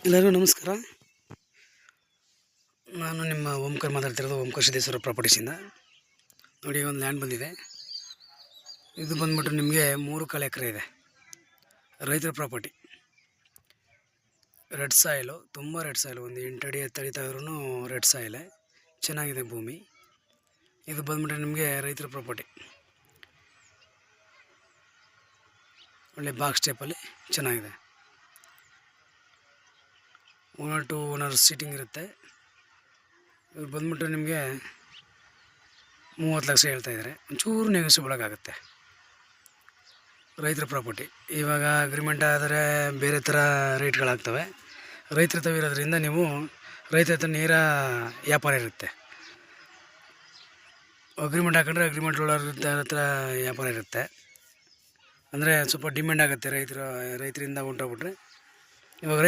ಎಲ್ಲರಿಗೂ ನಮಸ್ಕಾರ. ನಾನು ನಿಮ್ಮ ಓಂಕಾರ ಮಾತಾಡ್ತಿರೋದು ಓಂಕಾರ ಸಿದ್ದೇಶ್ವರ ಪ್ರಾಪರ್ಟೀಸಿಂದ. ನೋಡಿ, ಒಂದು ಲ್ಯಾಂಡ್ ಬಂದಿದೆ. ಇದು ಬಂದ್ಬಿಟ್ಟು ನಿಮಗೆ 3 ಎಕರೆ ಇದೆ. ರೈತರ ಪ್ರಾಪರ್ಟಿ. ರೆಡ್ ಸಾಯಿಲು, ತುಂಬ ರೆಡ್ ಸಾಯಿಲು. ಒಂದು 8 ಅಡಿ ಎತ್ತರಿತಾದ್ರೂ ರೆಡ್ ಸಾಯಿಲೆ. ಚೆನ್ನಾಗಿದೆ ಭೂಮಿ. ಇದು ಬಂದ್ಬಿಟ್ಟು ನಿಮಗೆ ರೈತರ ಪ್ರಾಪರ್ಟಿ. ಒಳ್ಳೆ ಬಾಕ್ಸ್ ಟೈಪಲ್ಲಿ ಚೆನ್ನಾಗಿದೆ. ಓನರ್ ಟು ಓನರ್ ಸೀಟಿಂಗ್ ಇರುತ್ತೆ. ಇದು ಬಂದ್ಬಿಟ್ಟು ನಿಮಗೆ 30 ಲಕ್ಷ ಹೇಳ್ತಾಯಿದ್ದಾರೆ. ಒಂಚೂರು ನೆಗೋಸಿಬಲ್ ಆಗುತ್ತೆ. ರೈತರ ಪ್ರಾಪರ್ಟಿ. ಇವಾಗ ಅಗ್ರಿಮೆಂಟ್ ಆದರೆ ಬೇರೆ ಥರ ರೇಟ್ಗಳಾಗ್ತವೆ. ರೈತರ ತವಿರೋದ್ರಿಂದ ನೀವು ರೈತರ ಹತ್ರ ನೇರ ವ್ಯಾಪಾರ ಇರುತ್ತೆ. ಅಗ್ರಿಮೆಂಟ್ ಹಾಕೊಂಡ್ರೆ ಅಗ್ರಿಮೆಂಟ್ ಹೋಲ್ಡರ್ ಹತ್ರ ವ್ಯಾಪಾರ ಇರುತ್ತೆ. ಅಂದರೆ ಸ್ವಲ್ಪ ಡಿಮ್ಯಾಂಡ್ ಆಗುತ್ತೆ ರೈತರಿಂದ ಹೊಂಟೋಗ್ಬಿಟ್ರೆ. ಇವಾಗ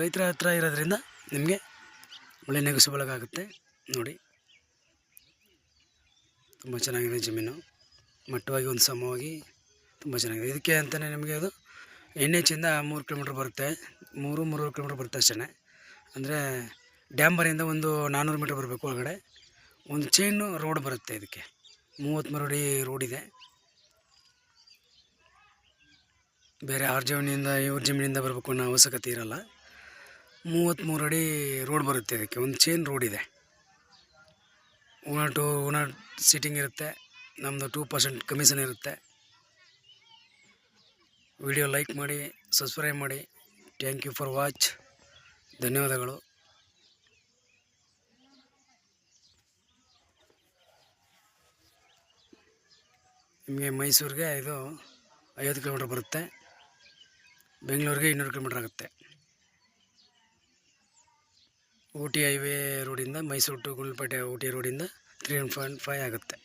ರೈತರ ಹತ್ರ ಇರೋದ್ರಿಂದ ನಿಮಗೆ ಒಳ್ಳೆ ನೆಗೋಸಿಬಲ್ ಆಗುತ್ತೆ. ನೋಡಿ, ತುಂಬ ಚೆನ್ನಾಗಿದೆ ಜಮೀನು. ಮಟ್ಟವಾಗಿ ಒಂದು ಸಮವಾಗಿ ತುಂಬ ಚೆನ್ನಾಗಿದೆ. ಇದಕ್ಕೆ ಅಂತಲೇ ನಿಮಗೆ ಅದು NH ಇಂದ 3 ಕಿಲೋಮೀಟ್ರ್ ಬರುತ್ತೆ. 3 ಕಿಲೋಮೀಟ್ರ್ ಬರುತ್ತೆ ಅಷ್ಟೇ. ಅಂದರೆ ಡ್ಯಾಂಬರಿಂದ ಒಂದು 400 ಮೀಟ್ರ್ ಬರಬೇಕು ಒಳಗಡೆ. ಒಂದು ಚೈನು ರೋಡ್ ಬರುತ್ತೆ. ಇದಕ್ಕೆ 33 ಅಡಿ ರೋಡ್ ಇದೆ. ಬೇರೆ ಆರ್ ಜಮೀನಿಂದ ಇವ್ರ ಜಮೀನಿಂದ ಬರಬೇಕು ಅನ್ನೋ ಅವಶ್ಯಕತೆ ಇರೋಲ್ಲ. 33 ಅಡಿ ರೋಡ್ ಬರುತ್ತೆ. ಇದಕ್ಕೆ ಒಂದು ಚೈನ್ ರೋಡ್ ಇದೆ. ಓನರ್ ಟು ಓನರ್ ಸೀಟಿಂಗ್ ಇರುತ್ತೆ. ನಮ್ಮದು 2% ಕಮಿಷನ್ ಇರುತ್ತೆ. ವಿಡಿಯೋ ಲೈಕ್ ಮಾಡಿ, ಸಬ್ಸ್ಕ್ರೈಬ್ ಮಾಡಿ. Thank you for watch. ಧನ್ಯವಾದಗಳು. ನಿಮಗೆ ಮೈಸೂರಿಗೆ ಇದು 50 ಕಿಲೋಮೀಟ್ರ್ ಬರುತ್ತೆ. ಬೆಂಗಳೂರಿಗೆ 200 ಕಿಲೋಮೀಟ್ರ್ ಆಗುತ್ತೆ. ಊಟಿ ಹೈವೇ ರೋಡಿಂದ ಮೈಸೂರು ಟು ಗುಂಡ್ಲುಪೇಟೆ ಊಟಿ ರೋಡಿಂದ 3.5 ಆಗುತ್ತೆ.